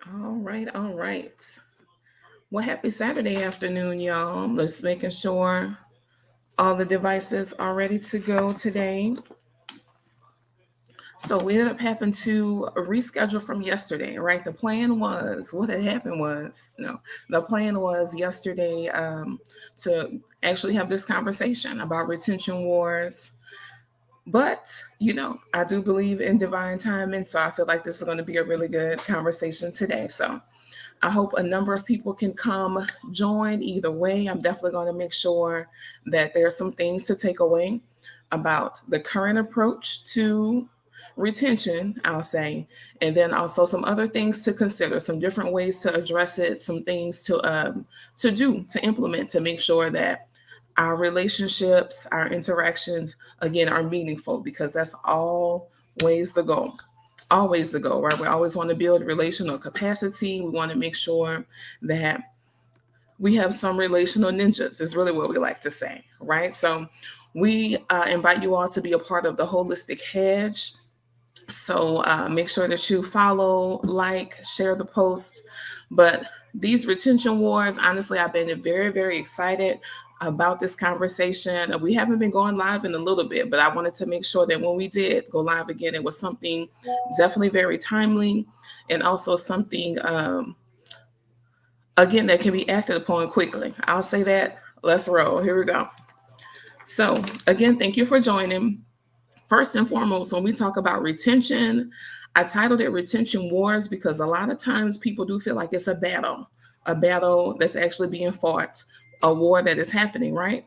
All right, all right. Well, happy Saturday afternoon, y'all. Let's making sure all the devices are ready to go today. So we ended up having to reschedule from yesterday, right? The plan was what had happened was the plan was yesterday to actually have this conversation about retention wars. But I do believe in divine timing, so I feel like this is going to be a really good conversation today. So I hope a number of people can come join either way. I'm definitely going to make sure that there are some things to take away about the current approach to retention, I'll say, and then also some other things to consider, some different ways to address it, some things to do, to implement, to make sure that our relationships, our interactions, again, are meaningful, because that's always the goal. Always the goal, right? We always want to build relational capacity. We want to make sure that we have some relational ninjas, is really what we like to say, right? So we invite you all to be a part of the Holistic Hedge. So make sure that you follow, like, share the post. But these retention wars, honestly, I've been very, very excited about this conversation. We haven't been going live in a little bit, but I wanted to make sure that when we did go live again, it was something definitely very timely, and also something, again, that can be acted upon quickly. I'll say that. Let's roll. Here we go. So, again, thank you for joining. First and foremost, when we talk about retention, I titled it Retention Wars because a lot of times people do feel like it's a battle that's actually being fought, a war that is happening, right?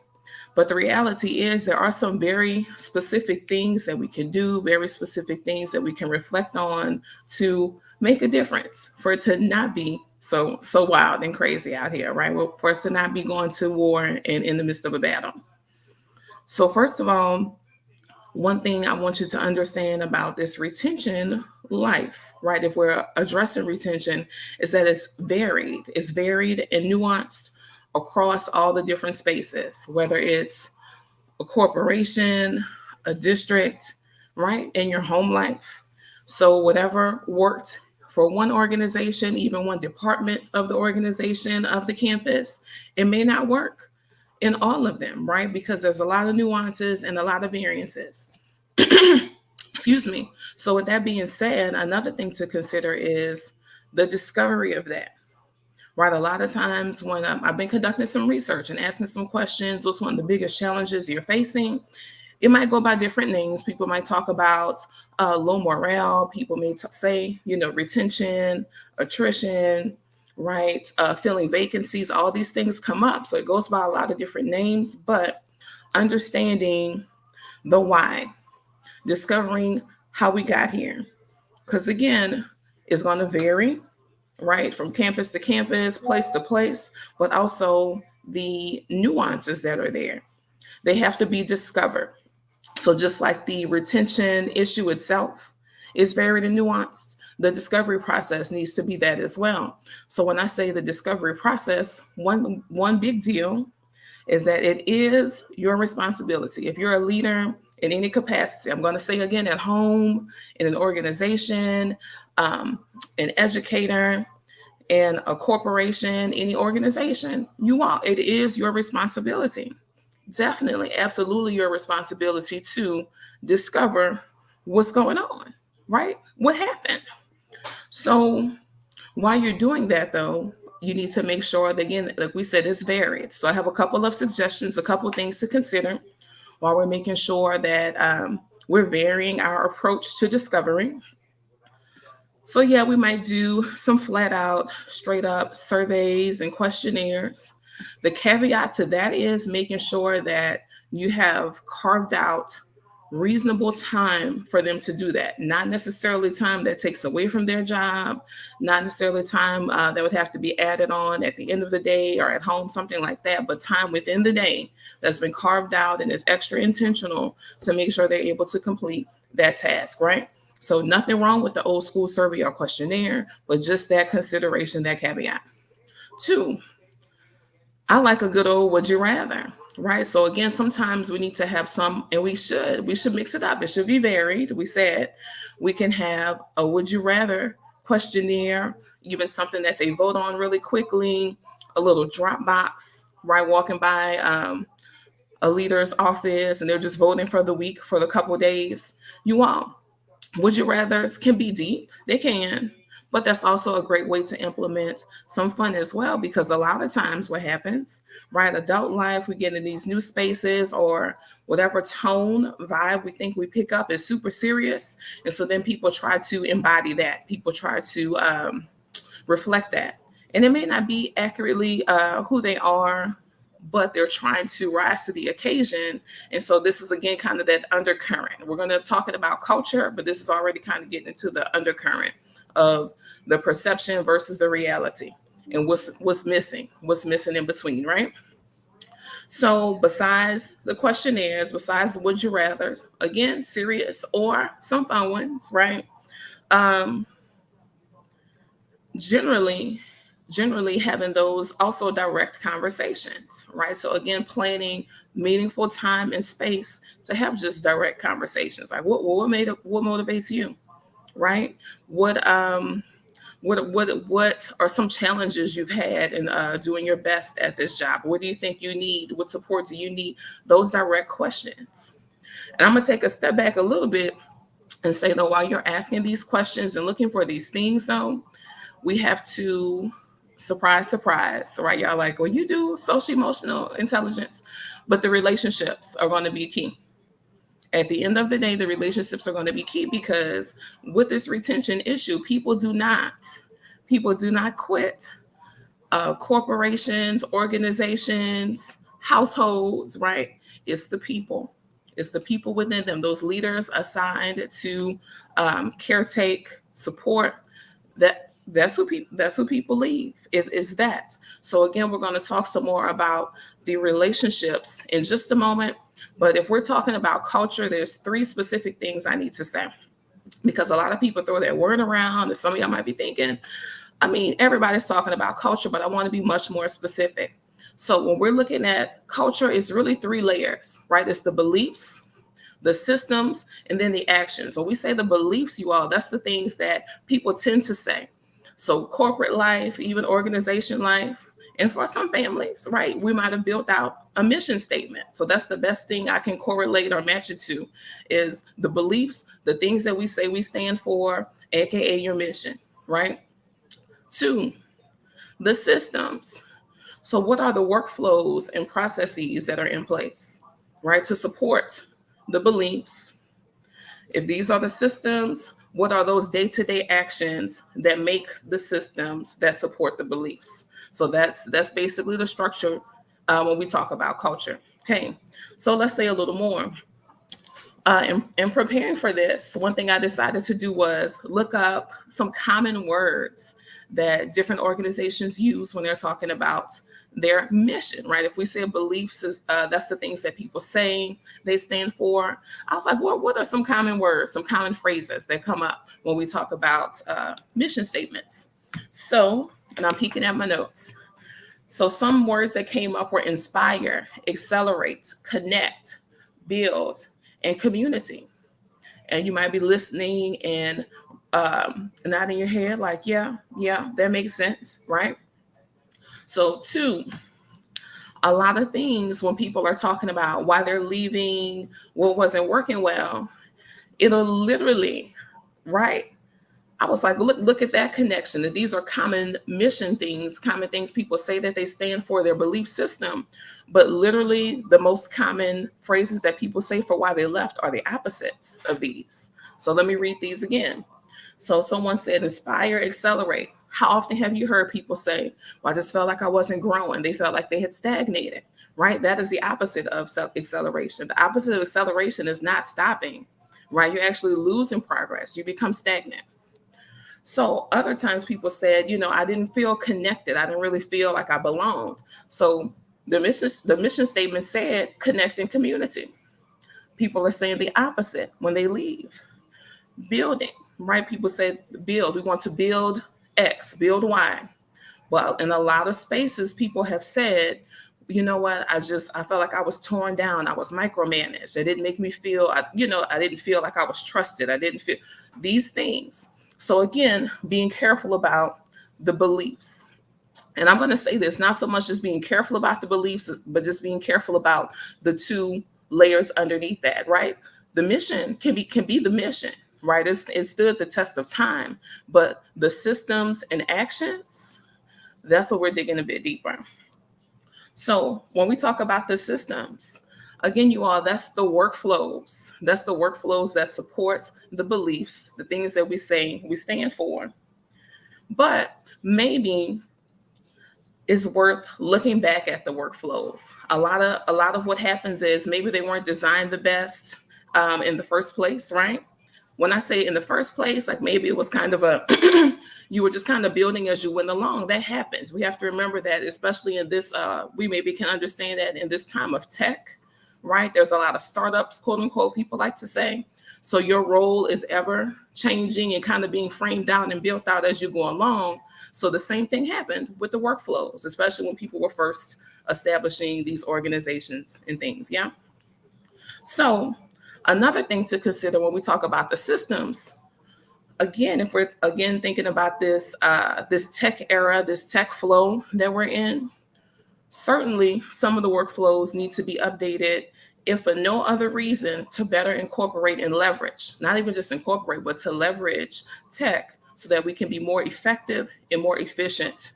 But the reality is there are some very specific things that we can do, very specific things that we can reflect on to make a difference, for it to not be so wild and crazy out here, right? Well, for us to not be going to war and in the midst of a battle. So first of all, one thing I want you to understand about this retention life, right? If we're addressing retention, is that it's varied. It's varied and nuanced across all the different spaces, whether it's a corporation, a district, right? In your home life. So whatever worked for one organization, even one department of the organization, of the campus, it may not work in all of them, right? Because there's a lot of nuances and a lot of variances. Excuse me. So, with that being said, another thing to consider is the discovery of that, right? A lot of times when I've been conducting some research and asking some questions, what's one of the biggest challenges you're facing? It might go by different names. People might talk about low morale. People may say, retention, attrition, right? Filling vacancies, all these things come up. So it goes by a lot of different names, but understanding the why, discovering how we got here. Because again, it's going to vary, right? From campus to campus, place to place, but also the nuances that are there. They have to be discovered. So just like the retention issue itself is varied and nuanced, the discovery process needs to be that as well. So when I say the discovery process, one big deal is that it is your responsibility. If you're a leader in any capacity, I'm going to say again, at home, in an organization, an educator, in a corporation, any organization you are, it is your responsibility. Definitely, absolutely your responsibility to discover what's going on, right? What happened? So while you're doing that, though, you need to make sure that, again, like we said, it's varied. So I have a couple of suggestions, a couple of things to consider while we're making sure that we're varying our approach to discovery. So, yeah, we might do some flat out, straight up surveys and questionnaires. The caveat to that is making sure that you have carved out reasonable time for them to do that. Not necessarily time that takes away from their job, not necessarily time that would have to be added on at the end of the day or at home, something like that, but time within the day that's been carved out and is extra intentional to make sure they're able to complete that task, right? So nothing wrong with the old school survey or questionnaire, but just that consideration, that caveat. Two, I like a good old would you rather, right? So again, sometimes we need to have some, and we should mix it up. It should be varied. We said we can have a would you rather questionnaire, even something that they vote on really quickly, a little drop box, right? Walking by a leader's office and they're just voting for the week for the couple days. You all, would you rather's can be deep, they can, but that's also a great way to implement some fun as well, because a lot of times what happens, right, adult life, we get in these new spaces or whatever tone vibe we think we pick up is super serious, and so then people try to embody that, people try to reflect that, and it may not be accurately who they are, but they're trying to rise to the occasion. And so this is again kind of that undercurrent. We're going to talking about culture, but this is already kind of getting into the undercurrent of the perception versus the reality, and what's missing in between, right? So besides the questionnaires, besides the would you rather's, again, serious or some fun ones, right? Um, generally generally having those also direct conversations, right? So again, planning meaningful time and space to have just direct conversations, like what motivates you, right? What are some challenges you've had in doing your best at this job? What do you think you need? What support do you need? Those direct questions. And I'm gonna take a step back a little bit and say, though, while you're asking these questions and looking for these things, though, we have to, surprise, surprise, right? Y'all like, well, you do social emotional intelligence, but the relationships are going to be key. At the end of the day, the relationships are going to be key, because with this retention issue, people do not quit. Corporations, organizations, households, right? It's the people. It's the people within them, those leaders assigned to caretake, support. That's who people leave. Is that. So again, we're going to talk some more about the relationships in just a moment. But if we're talking about culture, there's three specific things I need to say, because a lot of people throw that word around, and some of y'all might be thinking, I mean, everybody's talking about culture, but I want to be much more specific. So when we're looking at culture, it's really three layers, right? It's the beliefs, the systems, and then the actions. When we say the beliefs, you all, that's the things that people tend to say. So corporate life, even organization life, and for some families, right, we might have built out a mission statement. So that's the best thing I can correlate or match it to, is the beliefs, the things that we say we stand for, AKA your mission, right? Two, the systems. So what are the workflows and processes that are in place, right, to support the beliefs? If these are the systems, what are those day-to-day actions that make the systems that support the beliefs? So that's basically the structure when we talk about culture. Okay, so let's say a little more. In preparing for this, one thing I decided to do was look up some common words that different organizations use when they're talking about their mission, right? If we say beliefs, that's the things that people say they stand for. I was like, what are some common words, some common phrases that come up when we talk about mission statements? So, and I'm peeking at my notes. So some words that came up were inspire, accelerate, connect, build, and community. And you might be listening and nodding your head like, yeah, that makes sense, right? So two, a lot of things when people are talking about why they're leaving, what wasn't working well, it'll literally, right? I was like, look at that connection. That these are common mission things, common things people say that they stand for, their belief system. But literally, the most common phrases that people say for why they left are the opposites of these. So let me read these again. So someone said, inspire, accelerate. How often have you heard people say, well, I just felt like I wasn't growing? They felt like they had stagnated, right? That is the opposite of acceleration. The opposite of acceleration is not stopping, right? You're actually losing progress. You become stagnant. So other times people said, I didn't feel connected. I didn't really feel like I belonged. So the mission statement said connect and community. People are saying the opposite when they leave. Building, right? People said build. We want to build X, build Y. Well, in a lot of spaces, people have said, you know what? I felt like I was torn down. I was micromanaged. It didn't make me feel, I didn't feel like I was trusted. I didn't feel these things. So again, being careful about the beliefs. And I'm going to say this, not so much just being careful about the beliefs, but just being careful about the two layers underneath that, right? The mission can be the mission, right? It stood the test of time, but the systems and actions, that's what we're digging a bit deeper. So when we talk about the systems, again, you all, that's the workflows. That's the workflows that support the beliefs, the things that we say we stand for. But maybe it's worth looking back at the workflows. A lot of what happens is maybe they weren't designed the best in the first place, right? When I say in the first place, like maybe it was kind of a you were just kind of building as you went along. That happens. We have to remember that, especially in this. We maybe can understand that in this time of tech, right? There's a lot of startups, quote unquote, people like to say. So your role is ever changing and kind of being framed out and built out as you go along. So the same thing happened with the workflows, especially when people were first establishing these organizations and things. Yeah. So another thing to consider when we talk about the systems, again, if we're again thinking about this tech era, this tech flow that we're in, certainly some of the workflows need to be updated, if for no other reason, to better incorporate and leverage, not even just incorporate, but to leverage tech so that we can be more effective and more efficient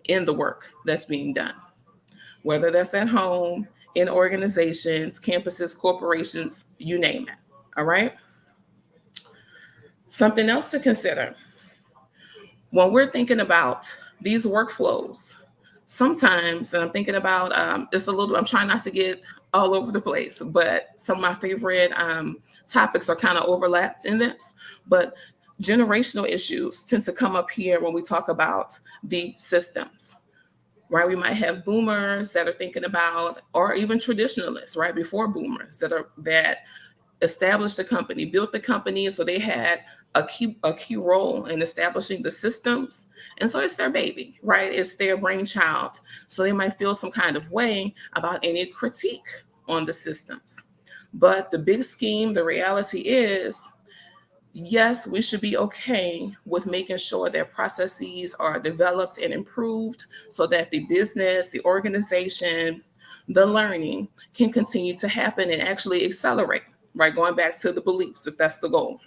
in the work that's being done, whether that's at home, in organizations, campuses, corporations, you name it. All right. Something else to consider when we're thinking about these workflows, sometimes, and I'm thinking about just a little, I'm trying not to get all over the place, but some of my favorite topics are kind of overlapped in this. But generational issues tend to come up here when we talk about the systems, right? We might have boomers that are thinking about, or even traditionalists, right, before boomers that established the company, built the company, so they had a key role in establishing the systems. And so it's their baby, right? It's their brainchild. So they might feel some kind of way about any critique on the systems. But the big scheme, the reality is, yes, we should be okay with making sure that processes are developed and improved so that the business, the organization, the learning can continue to happen and actually accelerate, right? Going back to the beliefs, if that's the goal.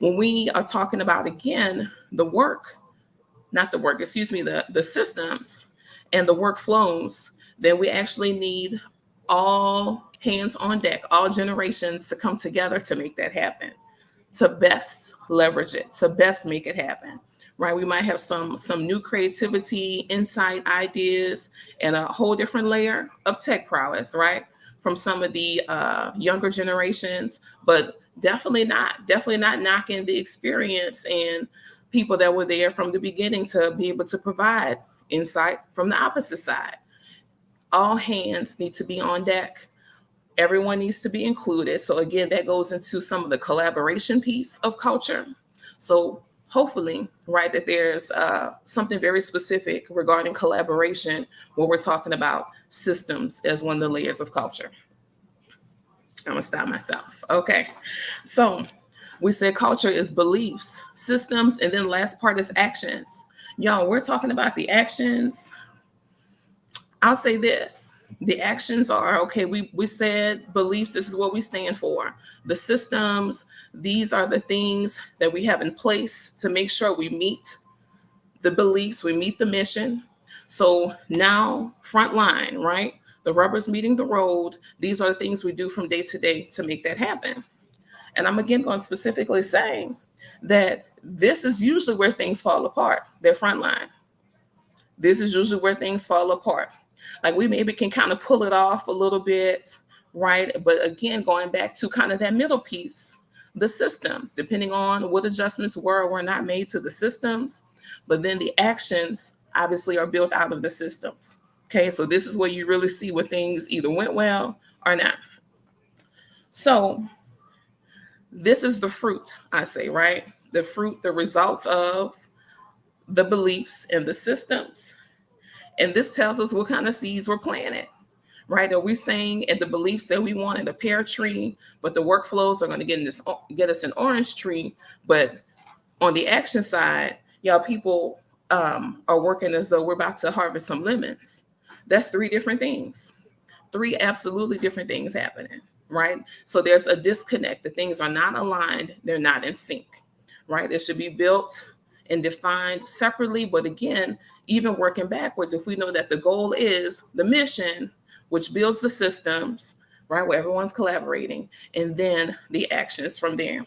When we are talking about, again, the work, not the work, excuse me, the systems and the workflows, then we actually need all hands on deck, all generations to come together to make that happen, to best leverage it, to best make it happen, right? We might have some new creativity, insight, ideas, and a whole different layer of tech prowess, right? From some of the younger generations, but definitely not knocking the experience and people that were there from the beginning to be able to provide insight from the opposite side. All hands need to be on deck. Everyone needs to be included. So again, that goes into some of the collaboration piece of culture. So hopefully, right, that there's something very specific regarding collaboration when we're talking about systems as one of the layers of culture. I'm gonna stop myself. Okay. So we said culture is beliefs, systems, and then last part is actions. Y'all, we're talking about the actions. I'll say this. The actions are, okay, we said beliefs, this is what we stand for. The systems, these are the things that we have in place to make sure we meet the beliefs, we meet the mission. So now, front line, right? The rubber's meeting the road. These are the things we do from day to day to make that happen. And I'm again going to specifically say that this is usually where things fall apart, their front line. This is usually where things fall apart. Like we maybe can kind of pull it off a little bit, right? But again, going back to kind of that middle piece, the systems, depending on what adjustments were or were not made to the systems, but then the actions obviously are built out of the systems. Okay, so this is where you really see what things either went well or not. So this is the fruit, I say, right? The fruit, the results of the beliefs and the systems. And this tells us what kind of seeds we're planted, right? Are we saying at the beliefs that we want in a pear tree, but the workflows are going to get us an orange tree, but On the action side, y'all, people are working as though we're about to harvest some lemons. That's three different things, three absolutely different things happening, right? So there's a disconnect. The things are not aligned, they're not in sync, right? It should be built and defined separately. But again, even working backwards, if we know that the goal is the mission, which builds the systems, right, where everyone's collaborating, and then the actions from there.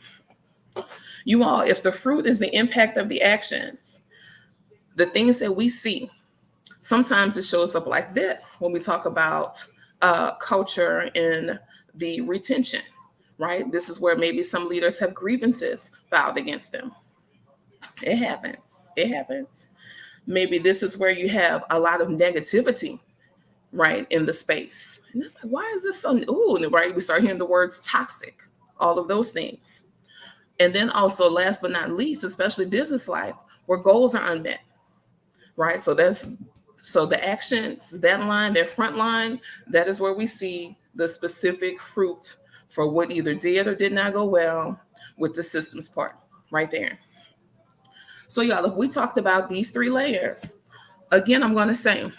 You all, if the fruit is the impact of the actions, the things that we see, sometimes it shows up like this when we talk about culture and the retention, right? This is where maybe some leaders have grievances filed against them. It happens. It happens. Maybe this is where you have a lot of negativity, right, in the space. And it's like, why is this so, ooh, right? We start hearing the words toxic, all of those things. And then also, last but not least, especially business life, where goals are unmet, right? So the actions, that line, that front line, that is where we see the specific fruit for what either did or did not go well with the systems part right there. So y'all, if we talked about these three layers, again, I'm going to say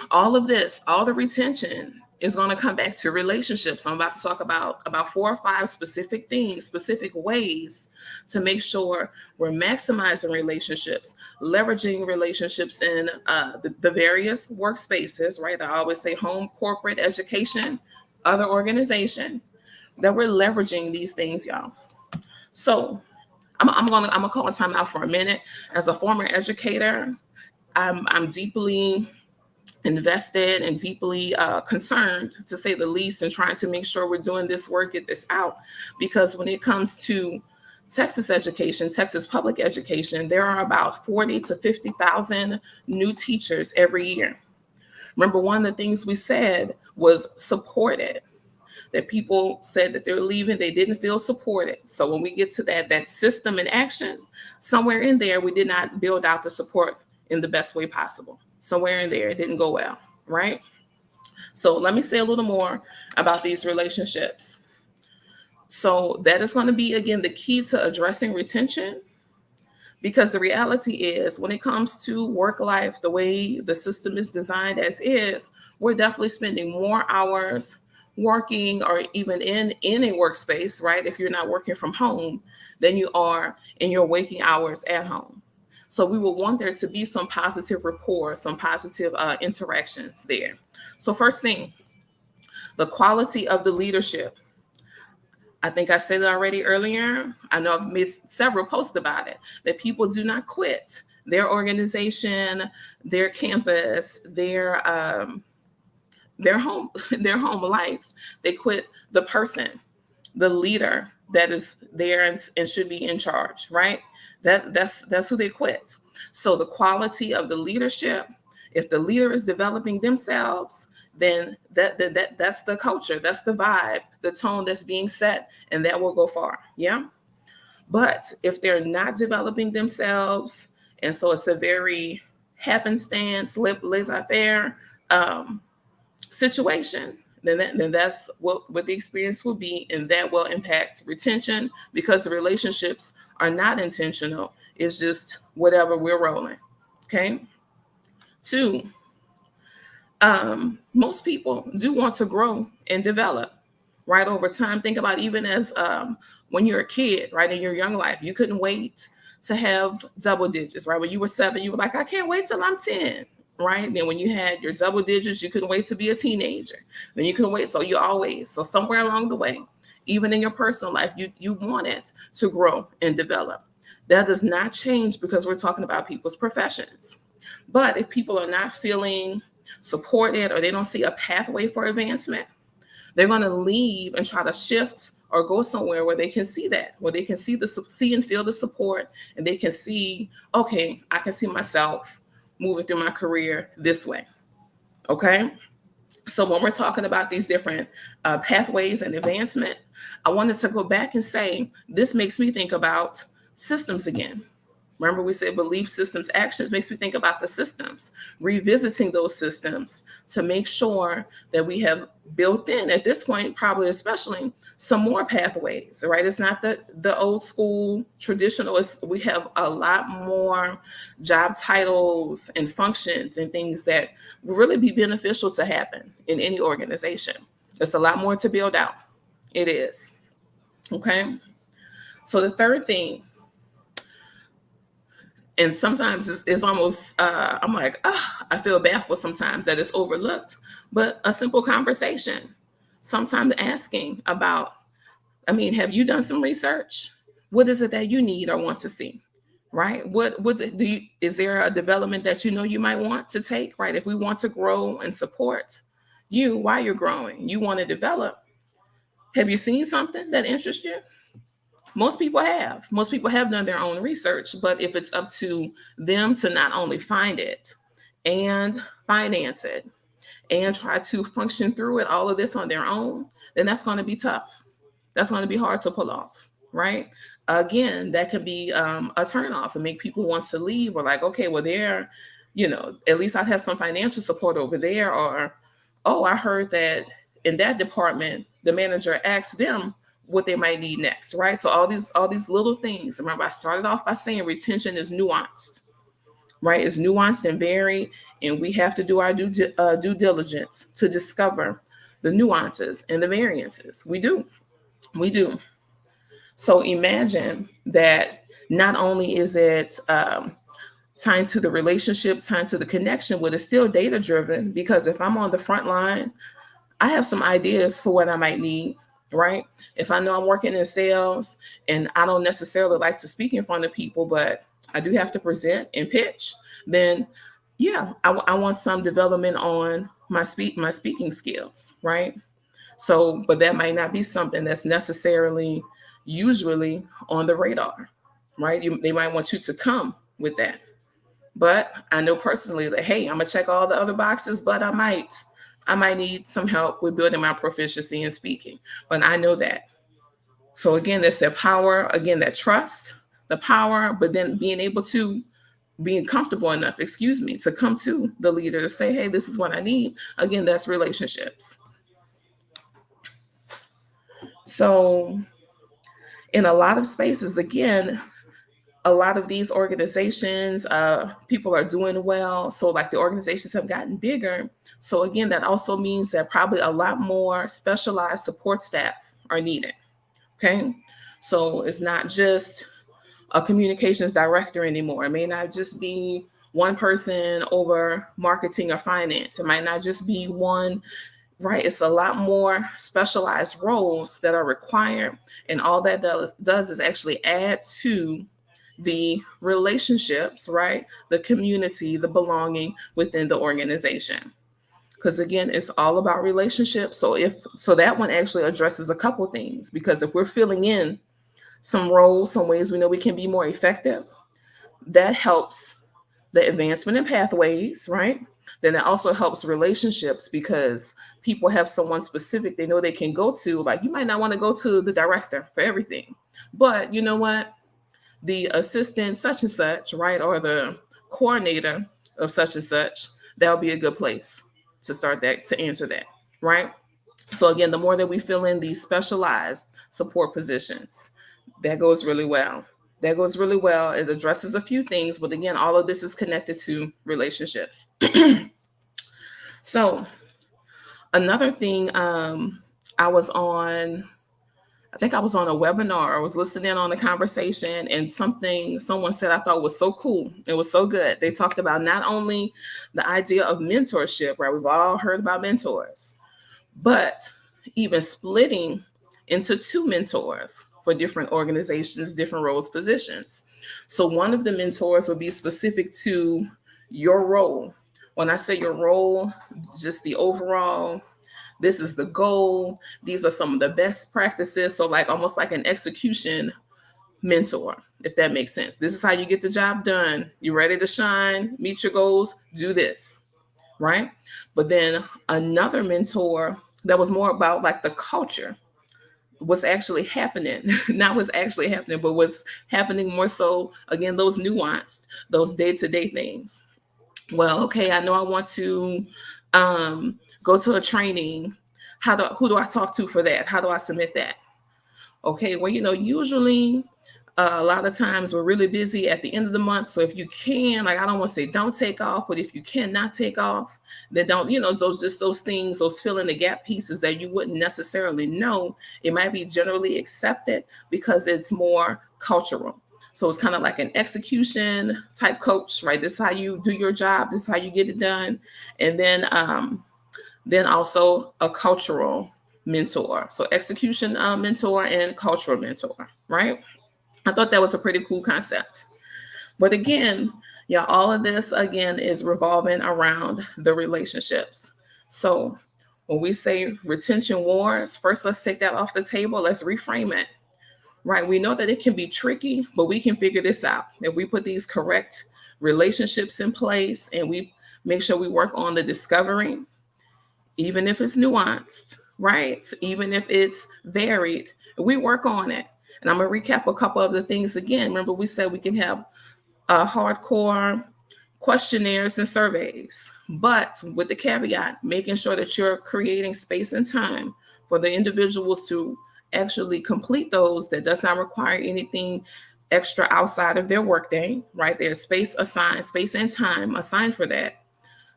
all of this, all the retention is going to come back to relationships. I'm about to talk about 4 or 5 specific things, specific ways to make sure we're maximizing relationships, leveraging relationships in the various workspaces, right? I always say home, corporate, education, other organization, that we're leveraging these things, y'all. So I'm gonna call a time out for a minute. As a former educator, I'm deeply invested and deeply concerned, to say the least, in trying to make sure we're doing this work, get this out. Because when it comes to Texas education, Texas public education, there are about 40 to 50,000 new teachers every year. Remember, one of the things we said was supported, that people said that they're leaving, they didn't feel supported. So when we get to that system in action, somewhere in there, we did not build out the support in the best way possible. Somewhere in there, it didn't go well, right? So let me say a little more about these relationships. So that is going to be, again, the key to addressing retention, because the reality is, when it comes to work life, the way the system is designed as is, we're definitely spending more hours working, or even in a workspace, right? If you're not working from home, than you are in your waking hours at home. So we will want there to be some positive rapport, some positive interactions there. So first thing, the quality of the leadership. I think I said it already earlier. I know I've made several posts about it, that people do not quit their organization, their campus, their home, their home life. They quit the person, the leader that is there and should be in charge, right? That's who they quit. So the quality of the leadership, if the leader is developing themselves, then that's the culture, that's the vibe, the tone that's being set, and that will go far. Yeah. But if they're not developing themselves, and so it's a very happenstance, laissez-faire situation, then that's what the experience will be, and that will impact retention, because the relationships are not intentional. It's just whatever we're rolling. Okay. 2, most people do want to grow and develop, right, over time. Think about, even as when you're a kid, right, in your young life, you couldn't wait to have double digits, right? When you were 7, you were like, I can't wait till I'm 10. Right. Then when you had your double digits, you couldn't wait to be a teenager. Then you couldn't wait. So somewhere along the way, even in your personal life, you wanted to grow and develop. That does not change because we're talking about people's professions. But if people are not feeling supported, or they don't see a pathway for advancement, they're going to leave and try to shift or go somewhere where they can see that, where they can see and feel the support, and they can see, okay, I can see myself moving through my career this way. Okay. So when we're talking about these different pathways and advancement, I wanted to go back and say, this makes me think about systems again, Remember, we said belief systems, actions makes me think about the systems, revisiting those systems to make sure that we have built in at this point, probably especially some more pathways, right? It's not the old school traditional, we have a lot more job titles and functions and things that will really be beneficial to happen in any organization. It's a lot more to build out. It is. Okay. So the third thing, and sometimes it's almost I'm like, I feel bad for sometimes that it's overlooked, but a simple conversation, sometimes asking about, I mean, have you done some research? What is it that you need or want to see? Right? What do you, is there a development that you know you might want to take? Right? If we want to grow and support you while you're growing, you want to develop. Have you seen something that interests you? Most people have. Most people have done their own research, but if it's up to them to not only find it and finance it and try to function through it, all of this on their own, then that's going to be tough. That's going to be hard to pull off, right? Again, that can be a turnoff and make people want to leave, or like, okay, well, they're, at least I have some financial support over there, or, oh, I heard that in that department, the manager asked them what they might need next, right? So all these little things. Remember, I started off by saying retention is nuanced, right? It's nuanced and varied, and we have to do our due diligence to discover the nuances and the variances. We do. So imagine that not only is it tying to the relationship, tying to the connection, but it's still data driven, because if I'm on the front line, I have some ideas for what I might need, right? If I know I'm working in sales and I don't necessarily like to speak in front of people, but I do have to present and pitch, then yeah, I want some development on my speaking skills, right? So, but that might not be something that's necessarily usually on the radar, right? They might want you to come with that. But I know personally that, hey, I'm gonna check all the other boxes, but I might need some help with building my proficiency in speaking. But I know that. So again, that's that power, again, that trust, the power, but then being comfortable enough, to come to the leader to say, hey, this is what I need. Again, that's relationships. So in a lot of spaces, again, a lot of these organizations, people are doing well. So like the organizations have gotten bigger. So again, that also means that probably a lot more specialized support staff are needed. Okay. So it's not just a communications director anymore. It may not just be one person over marketing or finance. It might not just be one, right? It's a lot more specialized roles that are required. And all that does is actually add to the relationships, right? The community, the belonging within the organization. Because again, it's all about relationships. So that one actually addresses a couple things, because if we're filling in some roles, some ways we know we can be more effective, that helps the advancement in pathways, right? Then it also helps relationships, because people have someone specific they know they can go to. Like, you might not want to go to the director for everything, but you know what? The assistant such and such, right? Or the coordinator of such and such, that'll be a good place to start that, to answer that, right? So again, the more that we fill in these specialized support positions, that goes really well. That goes really well. It addresses a few things, but again, all of this is connected to relationships. So another thing, I think I was on a webinar. I was listening on a conversation, and someone said I thought was so cool. It was so good. They talked about not only the idea of mentorship, right? We've all heard about mentors, but even splitting into two mentors for different organizations, different roles, positions. So one of the mentors would be specific to your role. When I say your role, just the overall, this is the goal. These are some of the best practices. So like almost like an execution mentor, if that makes sense. This is how you get the job done. You ready to shine, meet your goals, do this, right? But then another mentor that was more about like the culture what's actually happening, not what's actually happening, but what's happening more so, again, those nuanced, those day-to-day things. Well, okay, I know I want to go to a training. Who do I talk to for that? How do I submit that? Okay, well, usually a lot of times we're really busy at the end of the month. So if you can, like, I don't want to say don't take off, but if you cannot take off, then don't, those things, those fill in the gap pieces that you wouldn't necessarily know. It might be generally accepted because it's more cultural. So it's kind of like an execution type coach, right? This is how you do your job. This is how you get it done. And then also a cultural mentor. So execution mentor and cultural mentor, right? I thought that was a pretty cool concept. But again, yeah, all of this again is revolving around the relationships. So when we say retention wars, first let's take that off the table. Let's reframe it. Right? We know that it can be tricky, but we can figure this out. If we put these correct relationships in place and we make sure we work on the discovery, even if it's nuanced, right? Even if it's varied, we work on it. And I'm going to recap a couple of the things again. Remember, we said we can have hardcore questionnaires and surveys, but with the caveat, making sure that you're creating space and time for the individuals to actually complete those. That does not require anything extra outside of their workday, right? There's space and time assigned for that.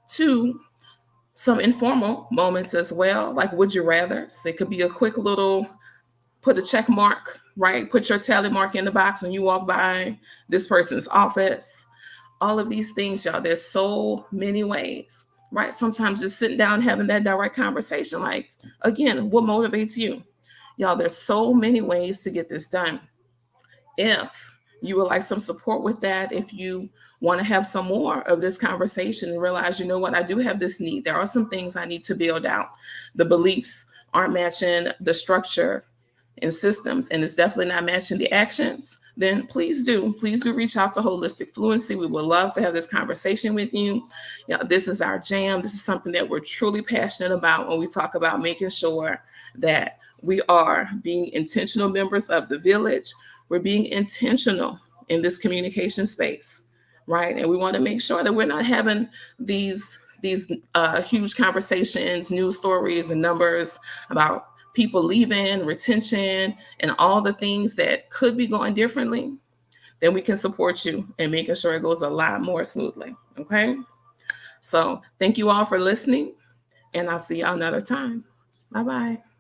2, some informal moments as well, like would you rather. So it could be a quick little put a check mark, right? Put your tally mark in the box when you walk by this person's office. All of these things, y'all, there's so many ways, right? Sometimes just sitting down, having that direct conversation, like, again, what motivates you? Y'all, there's so many ways to get this done. If you would like some support with that, if you want to have some more of this conversation and realize, you know what, I do have this need. There are some things I need to build out. The beliefs aren't matching the structure and systems, and it's definitely not matching the actions, then please do reach out to Holistic Fluency. We would love to have this conversation with you. This is our jam. This is something that we're truly passionate about when we talk about making sure that we are being intentional members of the village. We're being intentional in this communication space, right? And we want to make sure that we're not having these huge conversations, news stories, and numbers about people leaving, retention, and all the things that could be going differently. Then we can support you and making sure it goes a lot more smoothly. Okay. So thank you all for listening, and I'll see y'all another time. Bye-bye.